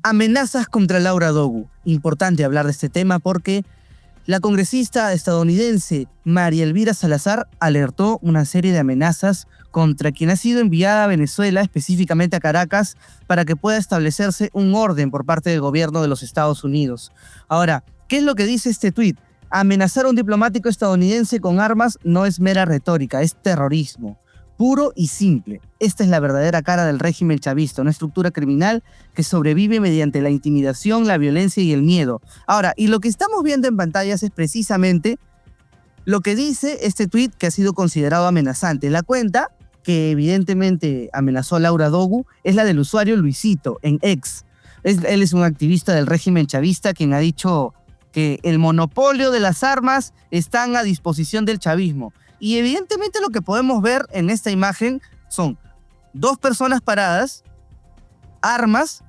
Amenazas contra Laura Dogu. Importante hablar de este tema porque la congresista estadounidense María Elvira Salazar alertó una serie de amenazas contra quien ha sido enviada a Venezuela, específicamente a Caracas, para que pueda establecerse un orden por parte del gobierno de los Estados Unidos. Ahora, ¿qué es lo que dice este tuit? Amenazar a un diplomático estadounidense con armas no es mera retórica, es terrorismo. Puro y simple. Esta es la verdadera cara del régimen chavista, una estructura criminal que sobrevive mediante la intimidación, la violencia y el miedo. Ahora, y lo que estamos viendo en pantallas es precisamente lo que dice este tuit que ha sido considerado amenazante. La cuenta que evidentemente amenazó a Laura Dogu es la del usuario Luisito en X. Él es un activista del régimen chavista quien ha dicho que el monopolio de las armas están a disposición del chavismo. Y evidentemente lo que podemos ver en esta imagen son dos personas paradas, armas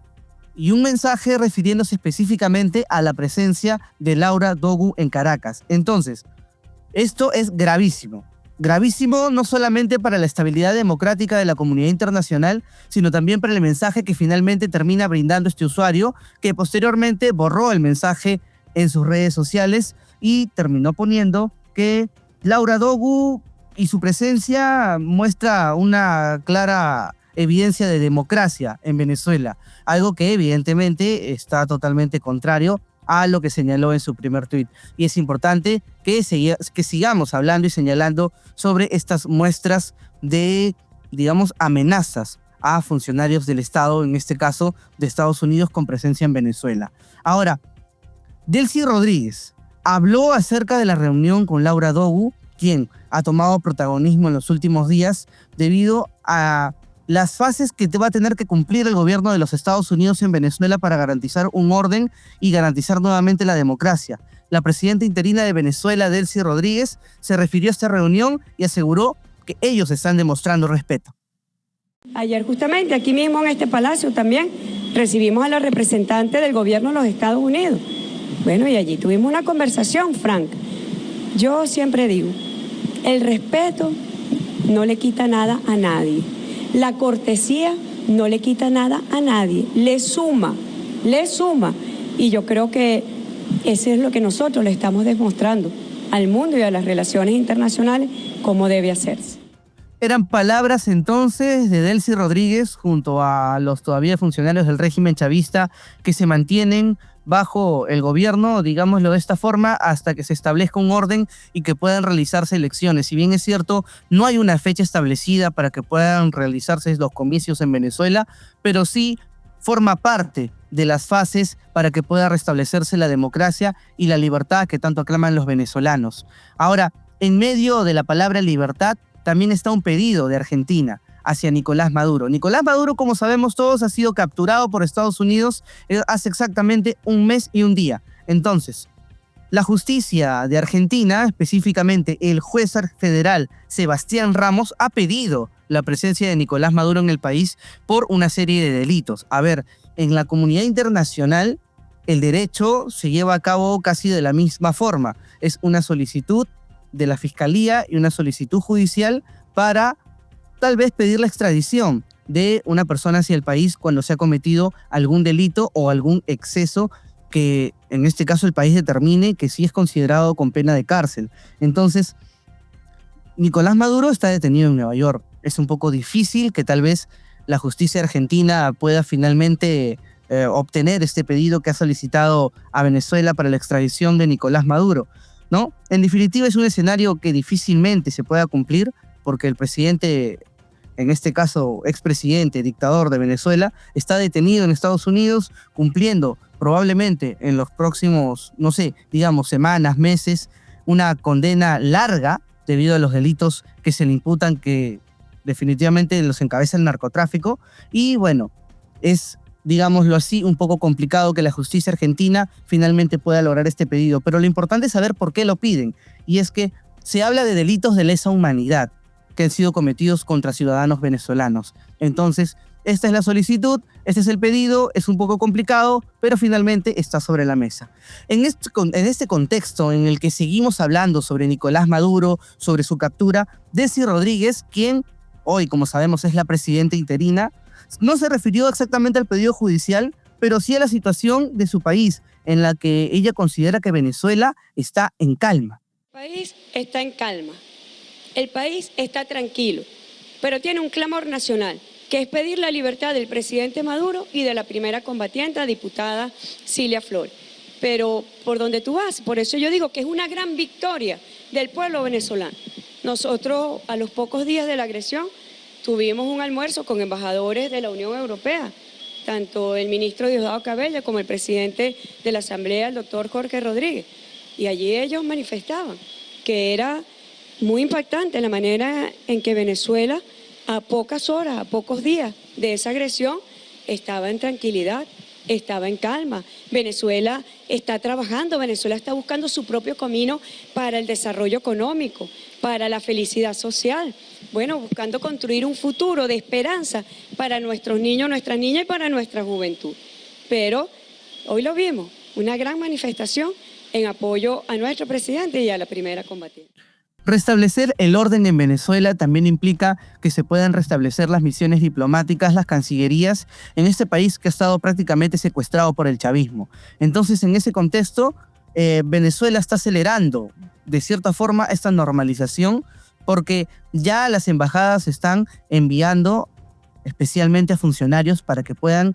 y un mensaje refiriéndose específicamente a la presencia de Laura Dogu en Caracas. Entonces, esto es gravísimo. Gravísimo no solamente para la estabilidad democrática de la comunidad internacional, sino también para el mensaje que finalmente termina brindando este usuario, que posteriormente borró el mensaje en sus redes sociales y terminó poniendo que Laura Dogu y su presencia muestra una clara evidencia de democracia en Venezuela, algo que evidentemente está totalmente contrario a lo que señaló en su primer tuit. Y es importante que sigamos hablando y señalando sobre estas muestras de, digamos, amenazas a funcionarios del Estado, en este caso de Estados Unidos, con presencia en Venezuela. Ahora, Delcy Rodríguez habló acerca de la reunión con Laura Dogu, quien ha tomado protagonismo en los últimos días debido a las fases que va a tener que cumplir el gobierno de los Estados Unidos en Venezuela para garantizar un orden y garantizar nuevamente la democracia. La presidenta interina de Venezuela, Delcy Rodríguez, se refirió a esta reunión y aseguró que ellos están demostrando respeto. Ayer justamente aquí mismo en este palacio también recibimos a la representante del gobierno de los Estados Unidos. Bueno, y allí tuvimos una conversación franca. Yo siempre digo, el respeto no le quita nada a nadie. La cortesía no le quita nada a nadie. Le suma. Y yo creo que eso es lo que nosotros le estamos demostrando al mundo y a las relaciones internacionales cómo debe hacerse. Eran palabras entonces de Delcy Rodríguez junto a los todavía funcionarios del régimen chavista que se mantienen bajo el gobierno, digámoslo de esta forma, hasta que se establezca un orden y que puedan realizarse elecciones. Si bien es cierto, no hay una fecha establecida para que puedan realizarse los comicios en Venezuela, pero sí forma parte de las fases para que pueda restablecerse la democracia y la libertad que tanto aclaman los venezolanos. Ahora, en medio de la palabra libertad, también está un pedido de Argentina hacia Nicolás Maduro. Nicolás Maduro, como sabemos todos, ha sido capturado por Estados Unidos hace exactamente un mes y un día. Entonces, la justicia de Argentina, específicamente el juez federal Sebastián Ramos, ha pedido la presencia de Nicolás Maduro en el país por una serie de delitos. A ver, en la comunidad internacional, el derecho se lleva a cabo casi de la misma forma. Es una solicitud de la Fiscalía y una solicitud judicial para tal vez pedir la extradición de una persona hacia el país cuando se ha cometido algún delito o algún exceso que en este caso el país determine que sí es considerado con pena de cárcel. Entonces, Nicolás Maduro está detenido en Nueva York. Es un poco difícil que tal vez la justicia argentina pueda finalmente obtener este pedido que ha solicitado a Venezuela para la extradición de Nicolás Maduro, ¿no? En definitiva, es un escenario que difícilmente se pueda cumplir porque el presidente, en este caso expresidente, dictador de Venezuela, está detenido en Estados Unidos cumpliendo probablemente en los próximos, no sé, digamos semanas, meses, una condena larga debido a los delitos que se le imputan que definitivamente los encabeza el narcotráfico. Y bueno, es, digámoslo así, un poco complicado que la justicia argentina finalmente pueda lograr este pedido. Pero lo importante es saber por qué lo piden. Y es que se habla de delitos de lesa humanidad que han sido cometidos contra ciudadanos venezolanos. Entonces, esta es la solicitud, este es el pedido, es un poco complicado, pero finalmente está sobre la mesa. En este contexto en el que seguimos hablando sobre Nicolás Maduro, sobre su captura, Delcy Rodríguez, quien hoy, como sabemos, es la presidenta interina, no se refirió exactamente al pedido judicial, pero sí a la situación de su país, en la que ella considera que Venezuela está en calma. El país está en calma, el país está tranquilo, pero tiene un clamor nacional, que es pedir la libertad del presidente Maduro y de la primera combatiente, diputada Cilia Flores. Pero por donde tú vas, por eso yo digo que es una gran victoria del pueblo venezolano. Nosotros, a los pocos días de la agresión, tuvimos un almuerzo con embajadores de la Unión Europea, tanto el ministro Diosdado Cabello como el presidente de la Asamblea, el doctor Jorge Rodríguez. Y allí ellos manifestaban que era muy impactante la manera en que Venezuela, a pocas horas, a pocos días de esa agresión, estaba en tranquilidad, estaba en calma. Venezuela está trabajando, Venezuela está buscando su propio camino para el desarrollo económico, para la felicidad social. Bueno, buscando construir un futuro de esperanza para nuestros niños, nuestras niñas y para nuestra juventud. Pero hoy lo vimos, una gran manifestación en apoyo a nuestro presidente y a la primera combatiente. Restablecer el orden en Venezuela también implica que se puedan restablecer las misiones diplomáticas, las cancillerías en este país que ha estado prácticamente secuestrado por el chavismo. Entonces, en ese contexto, Venezuela está acelerando de cierta forma esta normalización, porque ya las embajadas están enviando especialmente a funcionarios para que puedan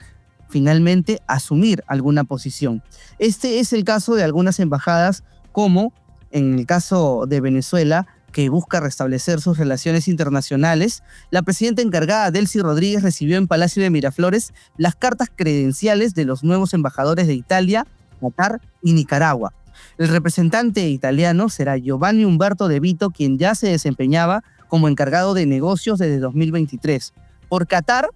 finalmente asumir alguna posición. Este es el caso de algunas embajadas, como en el caso de Venezuela, que busca restablecer sus relaciones internacionales. La presidenta encargada, Delcy Rodríguez, recibió en Palacio de Miraflores las cartas credenciales de los nuevos embajadores de Italia, Qatar y Nicaragua. El representante italiano será Giovanni Umberto De Vito, quien ya se desempeñaba como encargado de negocios desde 2023. Por Qatar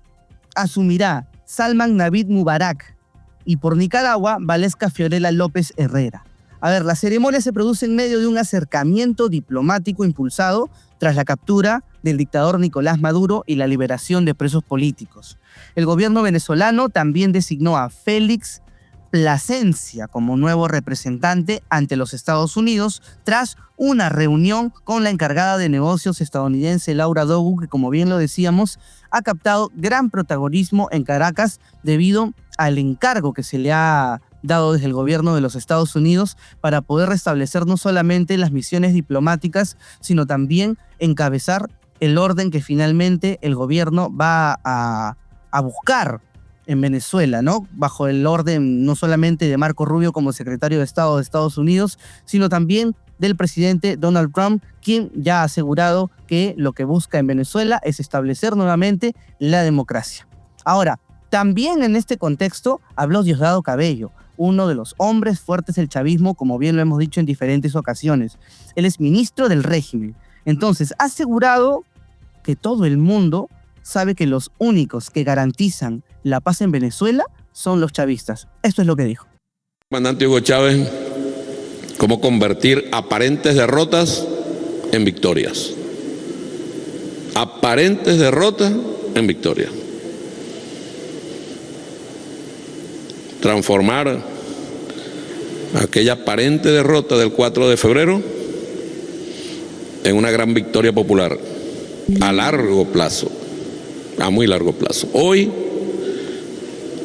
asumirá Salman Navid Mubarak y por Nicaragua, Valesca Fiorella López Herrera. A ver, la ceremonia se produce en medio de un acercamiento diplomático impulsado tras la captura del dictador Nicolás Maduro y la liberación de presos políticos. El gobierno venezolano también designó a Félix Plasencia como nuevo representante ante los Estados Unidos tras una reunión con la encargada de negocios estadounidense Laura Dogu, que, como bien lo decíamos, ha captado gran protagonismo en Caracas debido al encargo que se le ha dado desde el gobierno de los Estados Unidos para poder restablecer no solamente las misiones diplomáticas, sino también encabezar el orden que finalmente el gobierno va a buscar en Venezuela, ¿no? Bajo el orden no solamente de Marco Rubio como secretario de Estado de Estados Unidos, sino también del presidente Donald Trump, quien ya ha asegurado que lo que busca en Venezuela es establecer nuevamente la democracia. Ahora, también en este contexto habló Diosdado Cabello, uno de los hombres fuertes del chavismo, como bien lo hemos dicho en diferentes ocasiones. Él es ministro del régimen. Entonces, ha asegurado que todo el mundo sabe que los únicos que garantizan la paz en Venezuela son los chavistas. Esto es lo que dijo. Comandante Hugo Chávez, cómo convertir aparentes derrotas en victorias. Aparentes derrotas en victorias. Transformar aquella aparente derrota del 4 de febrero en una gran victoria popular a largo plazo, a muy largo plazo. Hoy,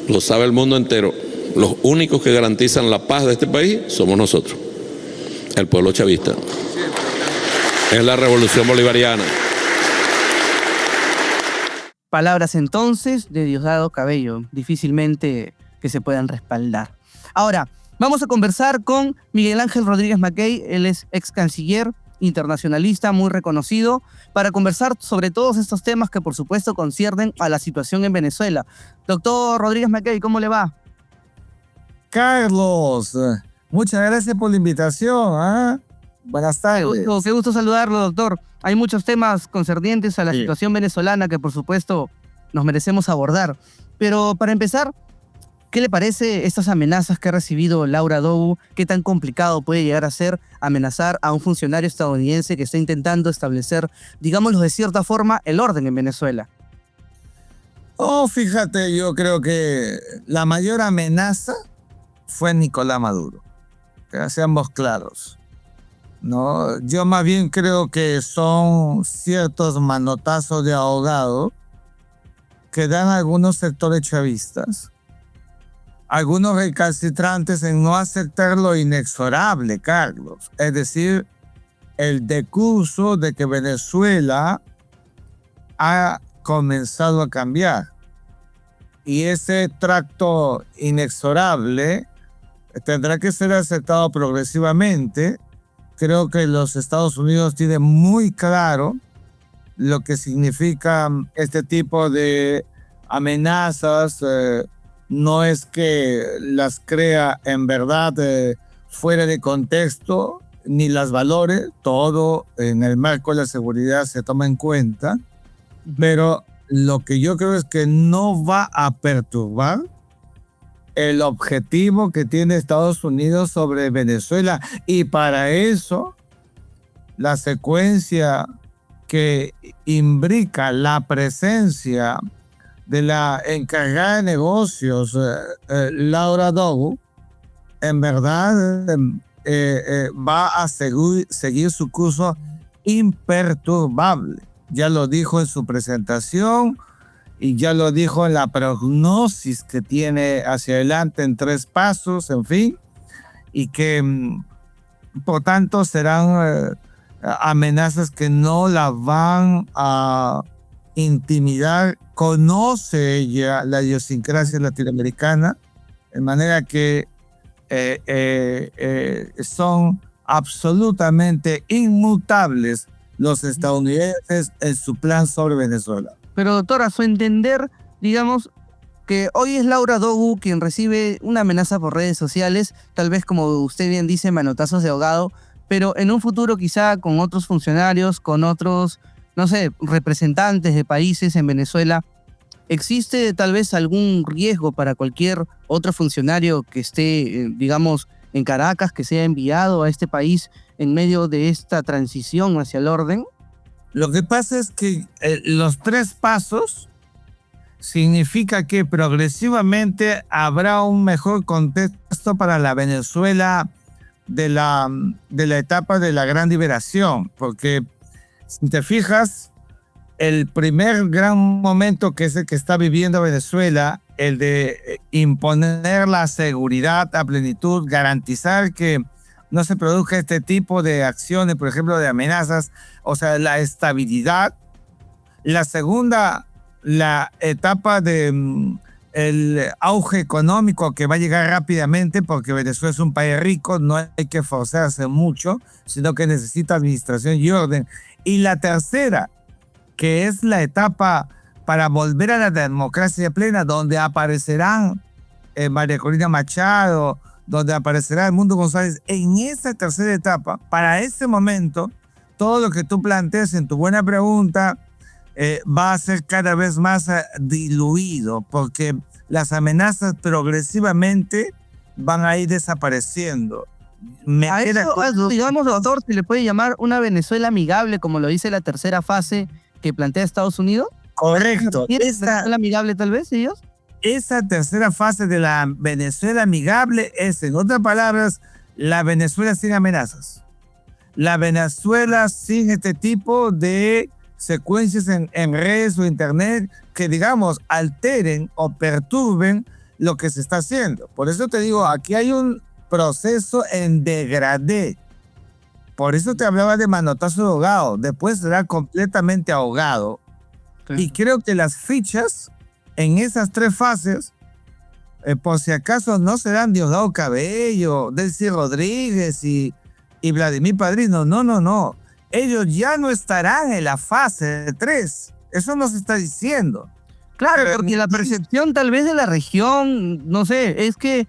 lo sabe el mundo entero, los únicos que garantizan la paz de este país somos nosotros, el pueblo chavista. Es la revolución bolivariana. Palabras entonces de Diosdado Cabello, difícilmente que se puedan respaldar. Ahora, vamos a conversar con Miguel Ángel Rodríguez Mackey. Él es ex canciller, internacionalista muy reconocido, para conversar sobre todos estos temas que por supuesto conciernen a la situación en Venezuela. Doctor Rodríguez Mackey, ¿cómo le va? Carlos, muchas gracias por la invitación. Buenas tardes. Qué gusto saludarlo, doctor. Hay muchos temas concernientes a la situación venezolana que por supuesto nos merecemos abordar. Pero para empezar, ¿qué le parece estas amenazas que ha recibido Laura Dogu? ¿Qué tan complicado puede llegar a ser amenazar a un funcionario estadounidense que está intentando establecer, digámoslo de cierta forma, el orden en Venezuela? Fíjate, yo creo que la mayor amenaza fue Nicolás Maduro. Que seamos claros, ¿no? Yo más bien creo que son ciertos manotazos de ahogado que dan algunos sectores chavistas algunos recalcitrantes en no aceptar lo inexorable, Carlos. Es decir, el decurso de que Venezuela ha comenzado a cambiar. Y ese tracto inexorable tendrá que ser aceptado progresivamente. Creo que los Estados Unidos tienen muy claro lo que significa este tipo de amenazas. No es que las crea en verdad fuera de contexto, ni las valores, todo en el marco de la seguridad se toma en cuenta, pero lo que yo creo es que no va a perturbar el objetivo que tiene Estados Unidos sobre Venezuela, y para eso la secuencia que imbrica la presencia de la encargada de negocios, Laura Dogu, en verdad va a seguir su curso imperturbable. Ya lo dijo en su presentación y ya lo dijo en la prognosis que tiene hacia adelante en 3 pasos, en fin, y que por tanto serán amenazas que no la van a intimidar. Conoce ella la idiosincrasia latinoamericana, de manera que son absolutamente inmutables los estadounidenses en su plan sobre Venezuela. Pero doctor, a su entender, digamos que hoy es Laura Dogu quien recibe una amenaza por redes sociales, tal vez como usted bien dice, manotazos de ahogado, pero en un futuro quizá con otros funcionarios, con otros, no sé, representantes de países en Venezuela, ¿existe tal vez algún riesgo para cualquier otro funcionario que esté, digamos, en Caracas, que sea enviado a este país en medio de esta transición hacia el orden? Lo que pasa es que los 3 pasos significa que progresivamente habrá un mejor contexto para la Venezuela de la etapa de la gran liberación, porque si te fijas, el primer gran momento que es el que está viviendo Venezuela, el de imponer la seguridad a plenitud, garantizar que no se produzca este tipo de acciones, por ejemplo, de amenazas, o sea, la estabilidad. La segunda, la etapa de el auge económico que va a llegar rápidamente, porque Venezuela es un país rico, no hay que forzarse mucho, sino que necesita administración y orden. Y la tercera, que es la etapa para volver a la democracia plena, donde aparecerán María Corina Machado, donde aparecerá Edmundo González. En esa tercera etapa, para ese momento, todo lo que tú planteas en tu buena pregunta va a ser cada vez más diluido, porque las amenazas progresivamente van a ir desapareciendo. Digamos, doctor, ¿se le puede llamar una Venezuela amigable, como lo dice la tercera fase que plantea Estados Unidos? Correcto. ¿Quieres Venezuela amigable tal vez, ellos? Esa tercera fase de la Venezuela amigable es, en otras palabras, la Venezuela sin amenazas. La Venezuela sin este tipo de secuencias en redes o internet que, digamos, alteren o perturben lo que se está haciendo. Por eso te digo, aquí hay un proceso en degradé. Por eso te hablaba de manotazo de ahogado. Después será completamente ahogado. Sí. Y creo que las fichas en esas 3 fases, por si acaso no serán Diosdado Cabello, Delcy Rodríguez y Vladimir Padrino. No. Ellos ya no estarán en la fase 3. Eso no se está diciendo. Claro, porque la percepción tal vez de la región, no sé, es que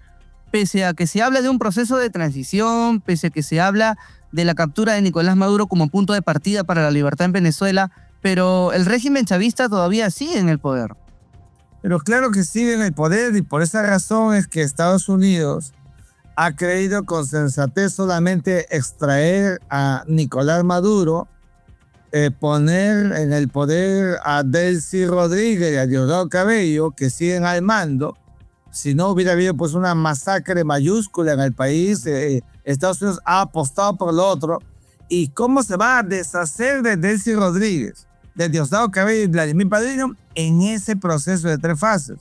pese a que se habla de un proceso de transición, pese a que se habla de la captura de Nicolás Maduro como punto de partida para la libertad en Venezuela, pero el régimen chavista todavía sigue en el poder. Pero claro que sigue en el poder, y por esa razón es que Estados Unidos ha creído con sensatez solamente extraer a Nicolás Maduro, poner en el poder a Delcy Rodríguez y a Diosdado Cabello, que siguen al mando. Si no hubiera habido pues una masacre mayúscula en el país, Estados Unidos ha apostado por lo otro. ¿Y cómo se va a deshacer de Delcy Rodríguez, de Diosdado Cabello y Vladimir Padrino? En ese proceso de 3 fases.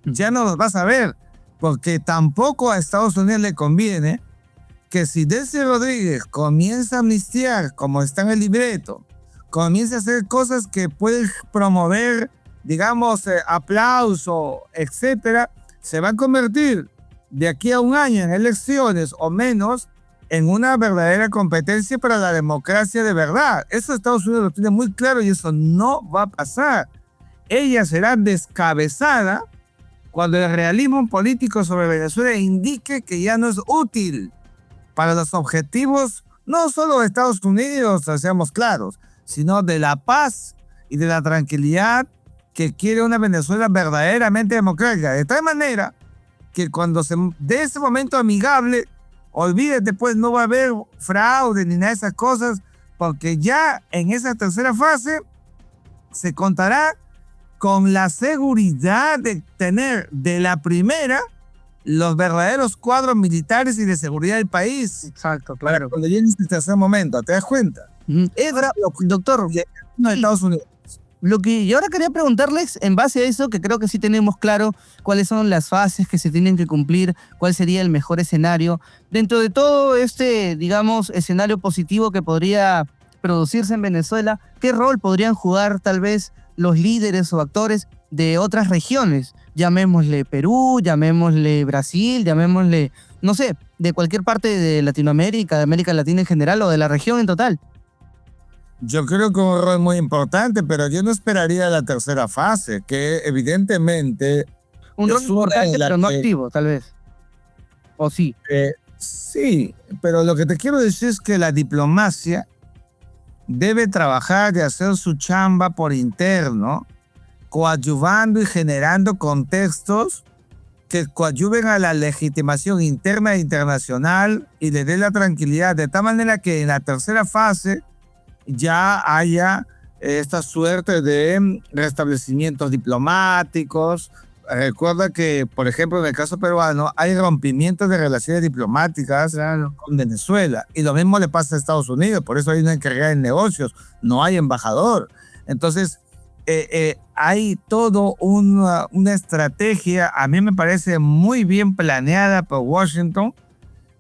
Ya no los vas a ver. porque tampoco a Estados Unidos le conviene que si Delcy Rodríguez comienza a amnistiar, como está en el libreto, comienza a hacer cosas que pueden promover, digamos, aplauso, etcétera, se va a convertir de aquí a un año en elecciones o menos en una verdadera competencia para la democracia de verdad. Eso Estados Unidos lo tiene muy claro y eso no va a pasar. Ella será descabezada cuando el realismo político sobre Venezuela indique que ya no es útil para los objetivos no solo de Estados Unidos, seamos claros, sino de la paz y de la tranquilidad que quiere una Venezuela verdaderamente democrática. De tal manera que cuando se dé ese momento amigable, olvídate, pues no va a haber fraude ni nada de esas cosas, porque ya en esa tercera fase se contará con la seguridad de tener de la primera los verdaderos cuadros militares y de seguridad del país. Exacto, Para claro. cuando llegue ese tercer momento, ¿te das cuenta? Ahora, doctor, No, Estados Unidos. y ahora quería preguntarles, en base a eso, que creo que sí tenemos claro cuáles son las fases que se tienen que cumplir, cuál sería el mejor escenario. Dentro de todo este, digamos, escenario positivo que podría producirse en Venezuela, ¿qué rol podrían jugar tal vez los líderes o actores de otras regiones? Llamémosle Perú, llamémosle Brasil, llamémosle, no sé, de cualquier parte de Latinoamérica, de América Latina en general o de la región en total. Yo creo que un rol muy importante, pero yo no esperaría la tercera fase, que evidentemente Un es rol una importante, en la pero no que- activo, tal vez. O sí. sí, pero lo que te quiero decir es que la diplomacia debe trabajar y hacer su chamba por interno, coadyuvando y generando contextos que coadyuven a la legitimación interna e internacional y le dé la tranquilidad, de tal manera que en la tercera fase ya haya esta suerte de restablecimientos diplomáticos. Recuerda que, por ejemplo, en el caso peruano, hay rompimientos de relaciones diplomáticas con Venezuela. Y lo mismo le pasa a Estados Unidos. Por eso hay una encargada de negocios. No hay embajador. Entonces, hay todo una estrategia, a mí me parece muy bien planeada por Washington,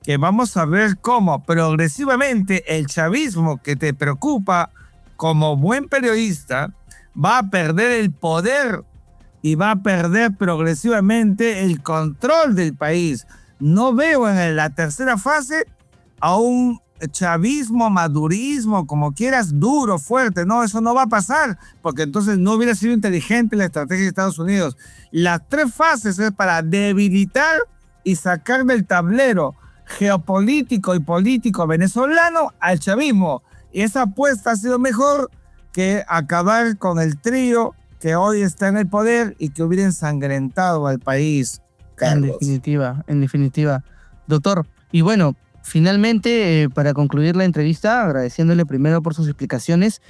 que vamos a ver cómo progresivamente el chavismo que te preocupa como buen periodista va a perder el poder y va a perder progresivamente el control del país. No veo en la tercera fase a un chavismo, madurismo, como quieras, duro, fuerte. No, eso no va a pasar, porque entonces no hubiera sido inteligente la estrategia de Estados Unidos. Las tres fases es para debilitar y sacar del tablero geopolítico y político venezolano al chavismo. Y esa apuesta ha sido mejor que acabar con el trío que hoy está en el poder y que hubiera ensangrentado al país, Carlos. En definitiva. Doctor, y bueno, finalmente, para concluir la entrevista, agradeciéndole primero por sus explicaciones,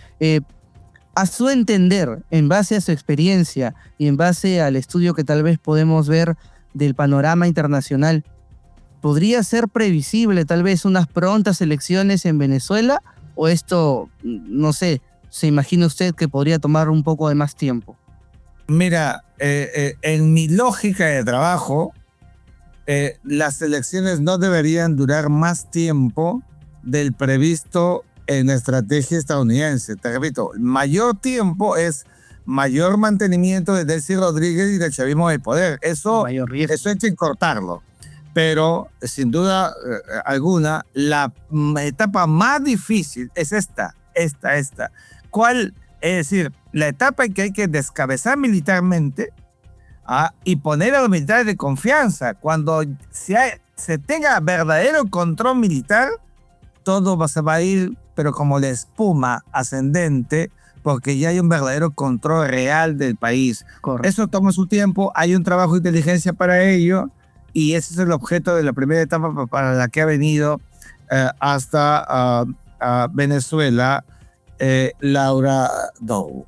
a su entender, en base a su experiencia y en base al estudio que tal vez podemos ver del panorama internacional, ¿podría ser previsible tal vez unas prontas elecciones en Venezuela? ¿O esto, no sé, se imagina usted que podría tomar un poco de más tiempo? Mira, en mi lógica de trabajo, las elecciones no deberían durar más tiempo del previsto en la estrategia estadounidense. Te repito, mayor tiempo es mayor mantenimiento de Delcy Rodríguez y del chavismo del poder. Eso hay que cortarlo. Pero, sin duda alguna, la etapa más difícil es esta. ¿Cuál? Es decir, la etapa en que hay que descabezar militarmente y poner a los militares de confianza. Cuando se tenga verdadero control militar, todo se va a ir, pero como la espuma ascendente, porque ya hay un verdadero control real del país. Correcto. Eso toma su tiempo, hay un trabajo de inteligencia para ello, y ese es el objeto de la primera etapa para la que ha venido hasta Venezuela Laura Dow.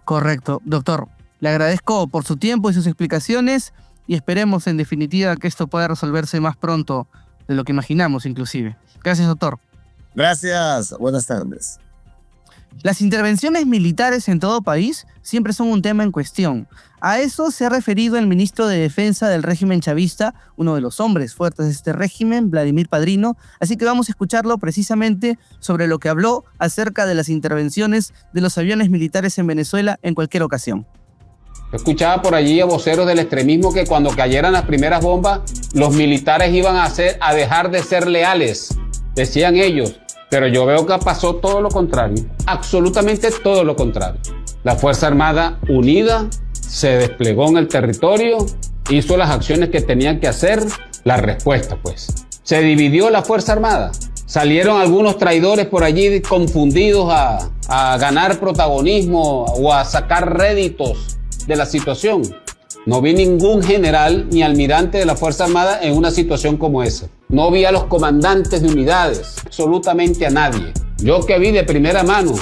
Correcto, doctor. Le agradezco por su tiempo y sus explicaciones y esperemos en definitiva que esto pueda resolverse más pronto de lo que imaginamos inclusive. Gracias, doctor. Gracias, buenas tardes. Las intervenciones militares en todo país siempre son un tema en cuestión. A eso se ha referido el ministro de Defensa del régimen chavista, uno de los hombres fuertes de este régimen, Vladimir Padrino. Así que vamos a escucharlo precisamente sobre lo que habló acerca de las intervenciones de los aviones militares en Venezuela en cualquier ocasión. Escuchaba por allí a voceros del extremismo que cuando cayeran las primeras bombas, los militares iban a dejar de ser leales, decían ellos. Pero yo veo que pasó todo lo contrario, absolutamente todo lo contrario. La Fuerza Armada unida se desplegó en el territorio, hizo las acciones que tenían que hacer, la respuesta pues. Se dividió la Fuerza Armada, salieron algunos traidores por allí confundidos a ganar protagonismo o a sacar réditos de la situación. No vi ningún general ni almirante de la Fuerza Armada en una situación como esa. No vi a los comandantes de unidades, absolutamente a nadie. Yo que vi de primera mano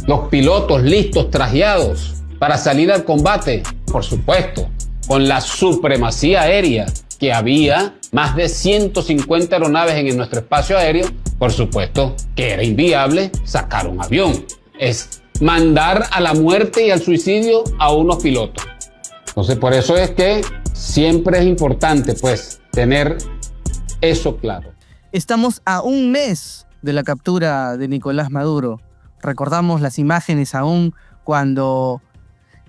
los pilotos listos, trajeados para salir al combate, por supuesto, con la supremacía aérea que había, más de 150 aeronaves en nuestro espacio aéreo, por supuesto que era inviable sacar un avión. Es mandar a la muerte y al suicidio a unos pilotos. Entonces, por eso es que siempre es importante, pues, tener eso claro. Estamos a un mes de la captura de Nicolás Maduro. Recordamos las imágenes aún cuando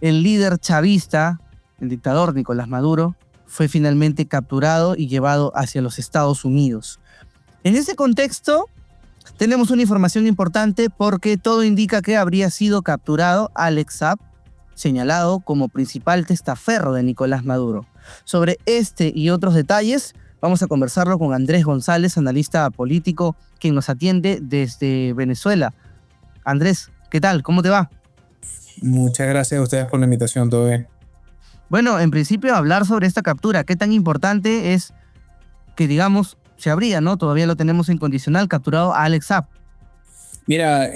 el líder chavista, el dictador Nicolás Maduro, fue finalmente capturado y llevado hacia los Estados Unidos. En ese contexto, tenemos una información importante porque todo indica que habría sido capturado Alex Saab, señalado como principal testaferro de Nicolás Maduro. Sobre este y otros detalles, vamos a conversarlo con Andrés González, analista político, quien nos atiende desde Venezuela. Andrés, ¿qué tal? ¿Cómo te va? Muchas gracias a ustedes por la invitación, todo bien. Bueno, en principio hablar sobre esta captura, ¿qué tan importante es que, digamos, se habría, ¿no? Todavía lo tenemos en condicional, capturado a Alex Saab? Mira,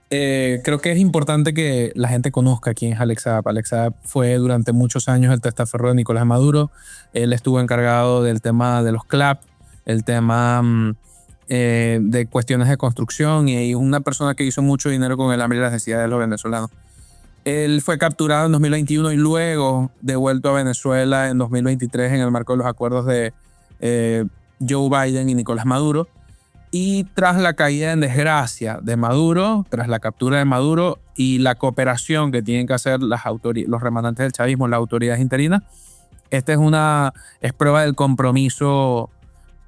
creo que es importante que la gente conozca quién es Alex Saab. Alex Saab fue durante muchos años el testaferro de Nicolás Maduro. Él estuvo encargado del tema de los CLAP, el tema de cuestiones de construcción y una persona que hizo mucho dinero con el hambre y las necesidades de los venezolanos. Él fue capturado en 2021 y luego devuelto a Venezuela en 2023 en el marco de los acuerdos de Joe Biden y Nicolás Maduro. Y tras la caída en desgracia de Maduro, tras la captura de Maduro y la cooperación que tienen que hacer los remanentes del chavismo, las autoridades interinas, esta es prueba del compromiso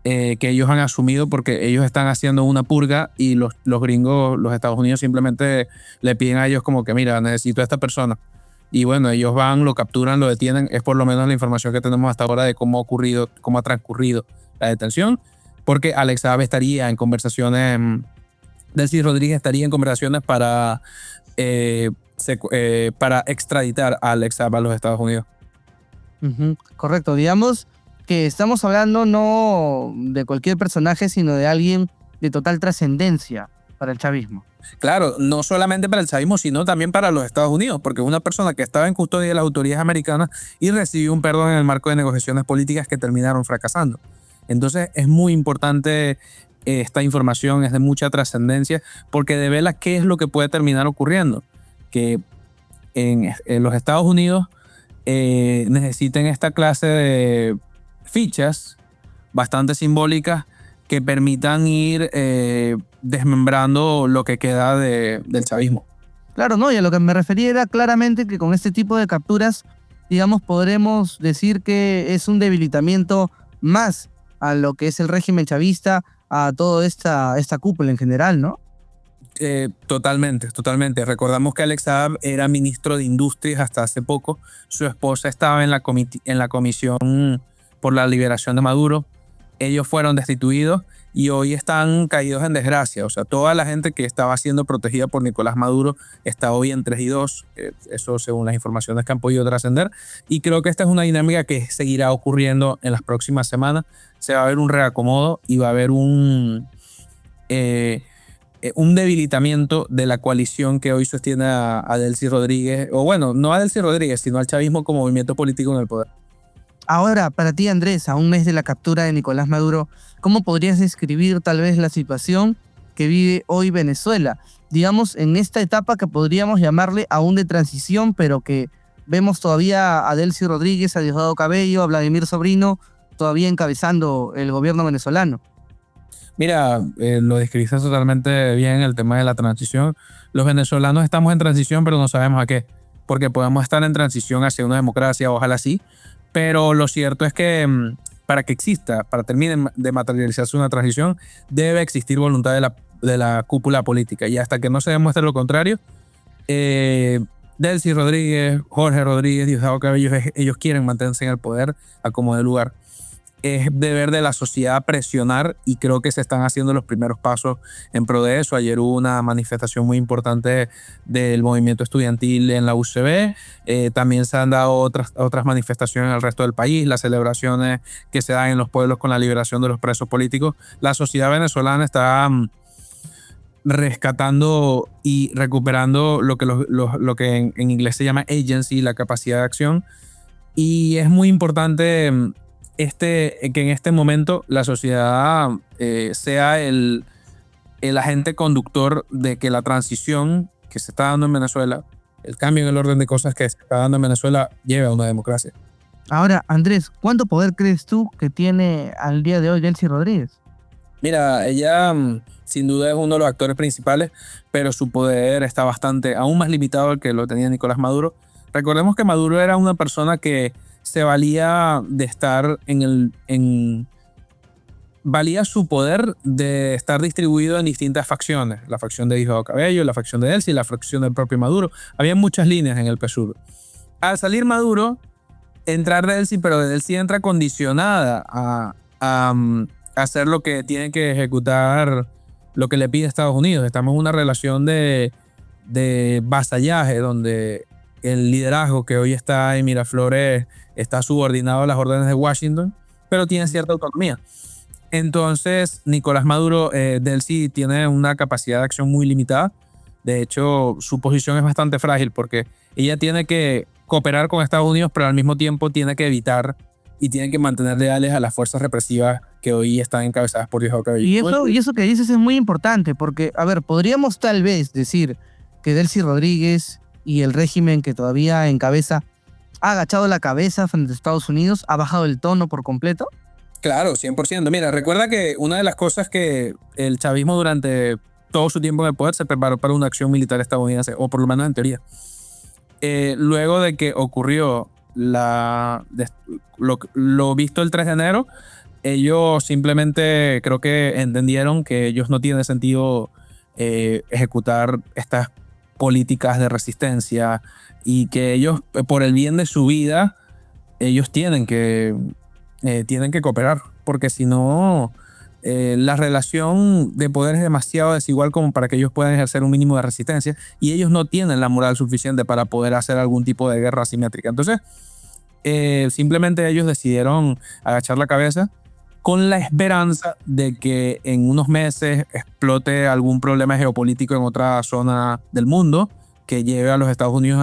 que ellos han asumido, porque ellos están haciendo una purga y los gringos, los Estados Unidos simplemente le piden a ellos como que mira, necesito a esta persona. Y bueno, ellos van, lo capturan, lo detienen. Es por lo menos la información que tenemos hasta ahora de cómo ha transcurrido la detención, porque Alex Saab estaría en conversaciones, Delcy Rodríguez estaría en conversaciones para extraditar a Alex Saab a los Estados Unidos. Correcto, digamos que estamos hablando no de cualquier personaje, sino de alguien de total trascendencia para el chavismo. Claro, no solamente para el chavismo, sino también para los Estados Unidos, porque es una persona que estaba en custodia de las autoridades americanas y recibió un perdón en el marco de negociaciones políticas que terminaron fracasando. Entonces es muy importante esta información, es de mucha trascendencia, porque devela qué es lo que puede terminar ocurriendo. Que en los Estados Unidos necesiten esta clase de fichas bastante simbólicas que permitan ir desmembrando lo que queda del chavismo. Claro, no, y a lo que me refería era claramente que con este tipo de capturas, digamos, podremos decir que es un debilitamiento más a lo que es el régimen chavista, a toda esta cúpula en general, ¿no? Totalmente. Recordamos que Alex Saab era ministro de Industrias hasta hace poco. Su esposa estaba en la comisión por la liberación de Maduro. Ellos fueron destituidos y hoy están caídos en desgracia. O sea, toda la gente que estaba siendo protegida por Nicolás Maduro está hoy en 3 y 2. Eso según las informaciones que han podido trascender. Y creo que esta es una dinámica que seguirá ocurriendo en las próximas semanas. Se va a ver un reacomodo y va a haber un debilitamiento de la coalición que hoy sostiene a Delcy Rodríguez. O bueno, no a Delcy Rodríguez, sino al chavismo como movimiento político en el poder. Ahora, para ti, Andrés, a un mes de la captura de Nicolás Maduro, ¿cómo podrías describir tal vez la situación que vive hoy Venezuela. Digamos, en esta etapa que podríamos llamarle aún de transición, pero que vemos todavía a Delcy Rodríguez, a Diosdado Cabello, a Vladimir Sobrino, todavía encabezando el gobierno venezolano. Mira, lo describiste totalmente bien, el tema de la transición. Los venezolanos estamos en transición, pero no sabemos a qué, porque podemos estar en transición hacia una democracia, ojalá sí, pero lo cierto es que para que exista, para termine de materializarse una transición, debe existir voluntad de la cúpula política, y hasta que no se demuestre lo contrario, Delcy Rodríguez, Jorge Rodríguez, Diosdado Cabello, ellos quieren mantenerse en el poder a como de lugar. Es deber de la sociedad presionar, y creo que se están haciendo los primeros pasos en pro de eso. Ayer hubo una manifestación muy importante del movimiento estudiantil en la UCB. También se han dado otras manifestaciones en el resto del país, las celebraciones que se dan en los pueblos con la liberación de los presos políticos. La sociedad venezolana está rescatando y recuperando lo que en inglés se llama agency, la capacidad de acción. Y es muy importante que en este momento la sociedad sea el agente conductor de que la transición que se está dando en Venezuela, el cambio en el orden de cosas que se está dando en Venezuela, lleve a una democracia. Ahora, Andrés, ¿cuánto poder crees tú que tiene al día de hoy Delcy Rodríguez? Mira, ella sin duda es uno de los actores principales, pero su poder está aún más limitado al que lo tenía Nicolás Maduro. Recordemos que Maduro era una persona que se valía de estar valía su poder de estar distribuido en distintas facciones. La facción de Diosdado Cabello, la facción de Delcy, la facción del propio Maduro. Había muchas líneas en el PSUV. Al salir Maduro, entrar Delcy, pero Delcy entra condicionada a hacer lo que tiene que ejecutar, lo que le pide Estados Unidos. Estamos en una relación de vasallaje, donde el liderazgo que hoy está en Miraflores está subordinado a las órdenes de Washington, pero tiene cierta autonomía. Entonces, Nicolás Maduro, Delcy, tiene una capacidad de acción muy limitada. De hecho, su posición es bastante frágil porque ella tiene que cooperar con Estados Unidos, pero al mismo tiempo tiene que evitar y tiene que mantener leales a las fuerzas represivas que hoy están encabezadas por Diosdado Cabello. Y eso que dices es muy importante porque, a ver, podríamos tal vez decir que Delcy Rodríguez y el régimen que todavía encabeza ha agachado la cabeza frente a Estados Unidos, ha bajado el tono por completo. Claro, 100%. Mira, recuerda que una de las cosas que el chavismo durante todo su tiempo en el poder se preparó para una acción militar estadounidense, o por lo menos en teoría. Luego de que ocurrió lo visto el 3 de enero, ellos simplemente creo que entendieron que ellos no tiene sentido ejecutar estas políticas de resistencia, y que ellos, por el bien de su vida, ellos tienen que cooperar, porque si no, la relación de poder es demasiado desigual como para que ellos puedan ejercer un mínimo de resistencia, y ellos no tienen la moral suficiente para poder hacer algún tipo de guerra asimétrica. Entonces, simplemente ellos decidieron agachar la cabeza con la esperanza de que en unos meses explote algún problema geopolítico en otra zona del mundo que lleve a los Estados Unidos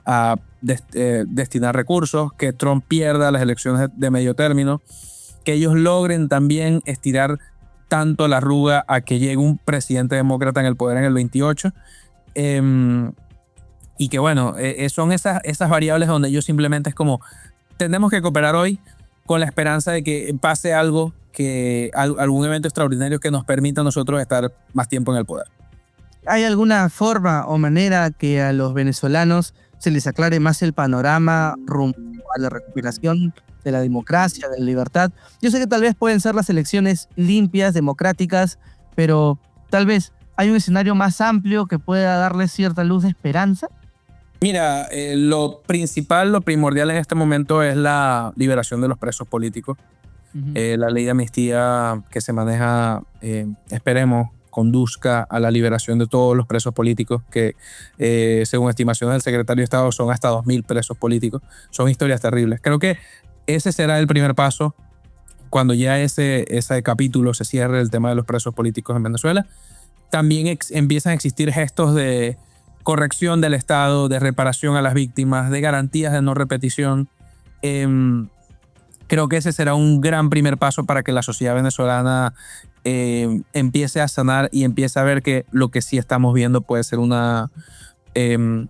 a destinar recursos, que Trump pierda las elecciones de medio término, que ellos logren también estirar tanto la arruga a que llegue un presidente demócrata en el poder en el 28. Y que bueno, son esas variables donde ellos simplemente es como, tenemos que cooperar hoy con la esperanza de que pase algo, algún evento extraordinario que nos permita a nosotros estar más tiempo en el poder. ¿Hay alguna forma o manera que a los venezolanos se les aclare más el panorama rumbo a la recuperación de la democracia, de la libertad? Yo sé que tal vez pueden ser las elecciones limpias, democráticas, pero tal vez hay un escenario más amplio que pueda darles cierta luz de esperanza. Mira, lo primordial en este momento es la liberación de los presos políticos. La ley de amnistía que se maneja, esperemos, conduzca a la liberación de todos los presos políticos, que según estimaciones del secretario de Estado son hasta 2.000 presos políticos. Son historias terribles. Creo que ese será el primer paso cuando ya ese capítulo se cierre, el tema de los presos políticos en Venezuela. También empiezan a existir gestos de corrección del Estado, de reparación a las víctimas, de garantías de no repetición. Creo que ese será un gran primer paso para que la sociedad venezolana empiece a sanar y empiece a ver que lo que sí estamos viendo puede ser el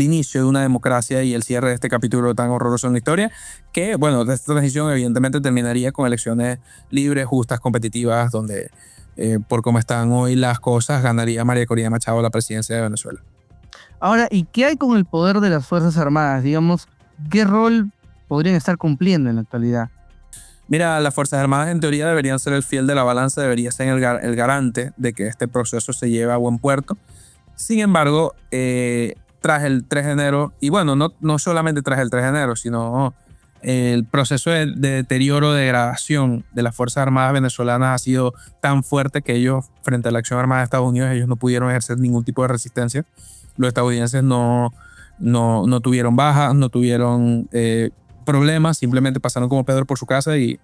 inicio de una democracia y el cierre de este capítulo tan horroroso en la historia, que, bueno, de esta transición evidentemente terminaría con elecciones libres, justas, competitivas, donde, por cómo están hoy las cosas, ganaría María Corina Machado la presidencia de Venezuela. Ahora, ¿y qué hay con el poder de las Fuerzas Armadas? Digamos, ¿qué rol podrían estar cumpliendo en la actualidad? Mira, las Fuerzas Armadas en teoría deberían ser el fiel de la balanza, debería ser el garante de que este proceso se lleve a buen puerto. Sin embargo, tras el 3 de enero, y bueno, no solamente tras el 3 de enero, sino el proceso de deterioro, de degradación de las Fuerzas Armadas venezolanas ha sido tan fuerte que ellos, frente a la acción armada de Estados Unidos, ellos no pudieron ejercer ningún tipo de resistencia. Los estadounidenses no tuvieron bajas, no tuvieron problemas, simplemente pasaron como Pedro por su casa y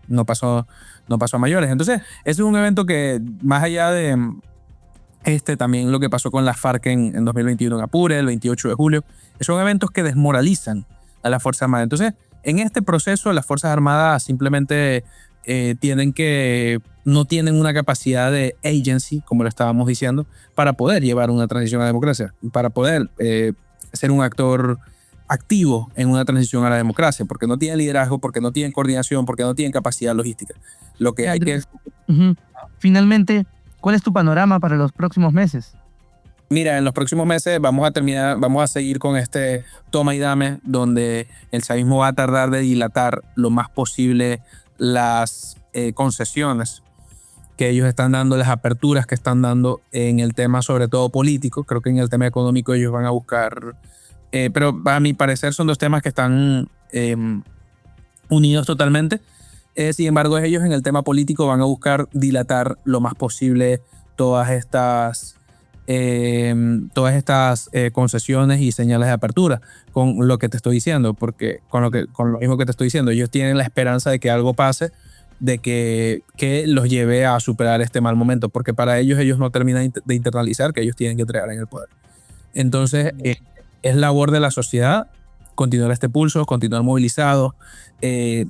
no pasó a mayores. Entonces, ese es un evento que, más allá de también lo que pasó con las FARC en 2021 en Apure, el 28 de julio, son eventos que desmoralizan a las Fuerzas Armadas. Entonces, en este proceso, las Fuerzas Armadas simplemente no tienen una capacidad de agency, como lo estábamos diciendo, para poder llevar una transición a la democracia, para poder ser un actor activo en una transición a la democracia, porque no tienen liderazgo, porque no tienen coordinación, porque no tienen capacidad logística. Lo que hay que... Finalmente, ¿cuál es tu panorama para los próximos meses? Mira, en los próximos meses vamos a seguir con este toma y dame, donde el chavismo va a tratar de dilatar lo más posible las concesiones que ellos están dando, las aperturas que están dando en el tema sobre todo político. Creo que en el tema económico ellos van a buscar, pero a mi parecer son dos temas que están unidos totalmente. Sin embargo, ellos en el tema político van a buscar dilatar lo más posible todas estas concesiones y señales de apertura, con lo que te estoy diciendo, porque con lo mismo que te estoy diciendo, ellos tienen la esperanza de que algo pase, de que los lleve a superar este mal momento, porque para ellos no terminan de internalizar que ellos tienen que entregar en el poder. Entonces, es labor de la sociedad continuar este pulso, continuar movilizados. Creo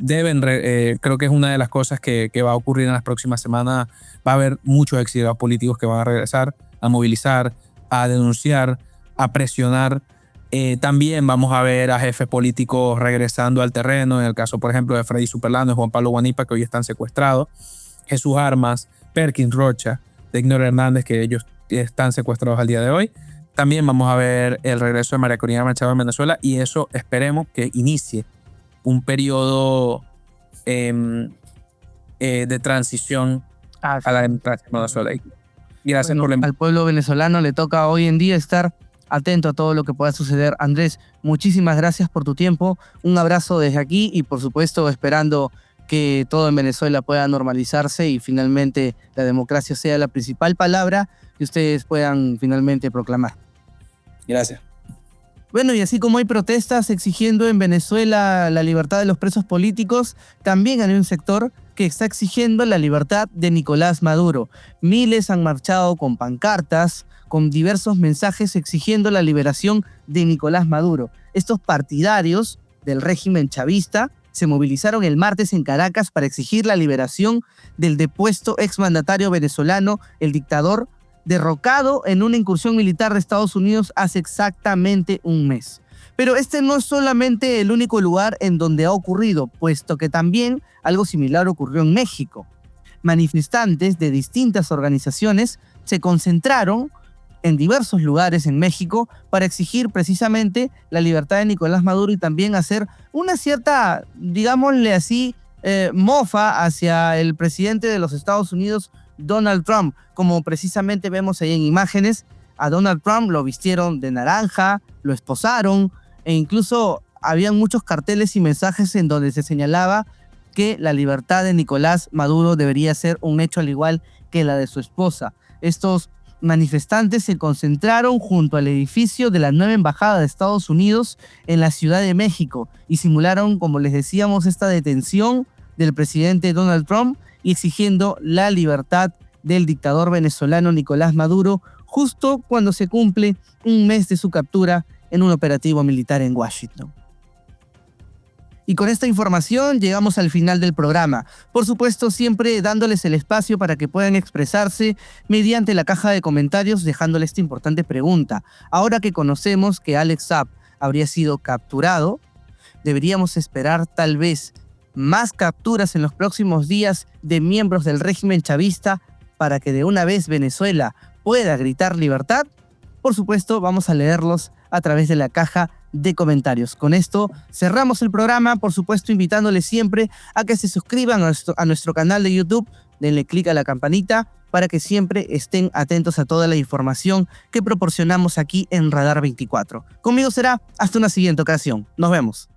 que es una de las cosas que va a ocurrir en las próximas semanas. Va a haber muchos exiliados políticos que van a regresar a movilizar, a denunciar, a presionar. También vamos a ver a jefes políticos regresando al terreno, en el caso, por ejemplo, de Freddy Superlano y Juan Pablo Guanipa, que hoy están secuestrados, Jesús Armas, Perkins Rocha, de Ignor Hernández, que ellos están secuestrados al día de hoy. También vamos a ver el regreso de María Corina Machado en Venezuela, y eso esperemos que inicie un periodo de transición a la democracia en Venezuela. Gracias por al pueblo venezolano le toca hoy en día estar atento a todo lo que pueda suceder. Andrés, muchísimas gracias por tu tiempo. Un abrazo desde aquí y, por supuesto, esperando que todo en Venezuela pueda normalizarse y finalmente la democracia sea la principal palabra que ustedes puedan finalmente proclamar. Gracias. Bueno, y así como hay protestas exigiendo en Venezuela la libertad de los presos políticos, también hay un sector que está exigiendo la libertad de Nicolás Maduro. Miles han marchado con pancartas, con diversos mensajes exigiendo la liberación de Nicolás Maduro. Estos partidarios del régimen chavista se movilizaron el martes en Caracas para exigir la liberación del depuesto exmandatario venezolano, el dictador derrocado en una incursión militar de Estados Unidos hace exactamente un mes. Pero este no es solamente el único lugar en donde ha ocurrido, puesto que también algo similar ocurrió en México. Manifestantes de distintas organizaciones se concentraron en diversos lugares en México para exigir precisamente la libertad de Nicolás Maduro y también hacer una cierta, digámosle así, mofa hacia el presidente de los Estados Unidos, Donald Trump. Como precisamente vemos ahí en imágenes, a Donald Trump lo vistieron de naranja, lo esposaron, e incluso habían muchos carteles y mensajes en donde se señalaba que la libertad de Nicolás Maduro debería ser un hecho al igual que la de su esposa. Estos manifestantes se concentraron junto al edificio de la nueva embajada de Estados Unidos en la Ciudad de México y simularon, como les decíamos, esta detención del presidente Donald Trump y exigiendo la libertad del dictador venezolano Nicolás Maduro justo cuando se cumple un mes de su captura en un operativo militar en Washington. Y con esta información llegamos al final del programa. Por supuesto, siempre dándoles el espacio para que puedan expresarse mediante la caja de comentarios, dejándole esta importante pregunta. Ahora que conocemos que Alex Saab habría sido capturado, ¿deberíamos esperar tal vez más capturas en los próximos días de miembros del régimen chavista para que de una vez Venezuela pueda gritar libertad? Por supuesto, vamos a leerlos a través de la caja de comentarios. Con esto cerramos el programa, por supuesto invitándoles siempre a que se suscriban a nuestro canal de YouTube, denle clic a la campanita para que siempre estén atentos a toda la información que proporcionamos aquí en Radar 24. Conmigo será hasta una siguiente ocasión. Nos vemos.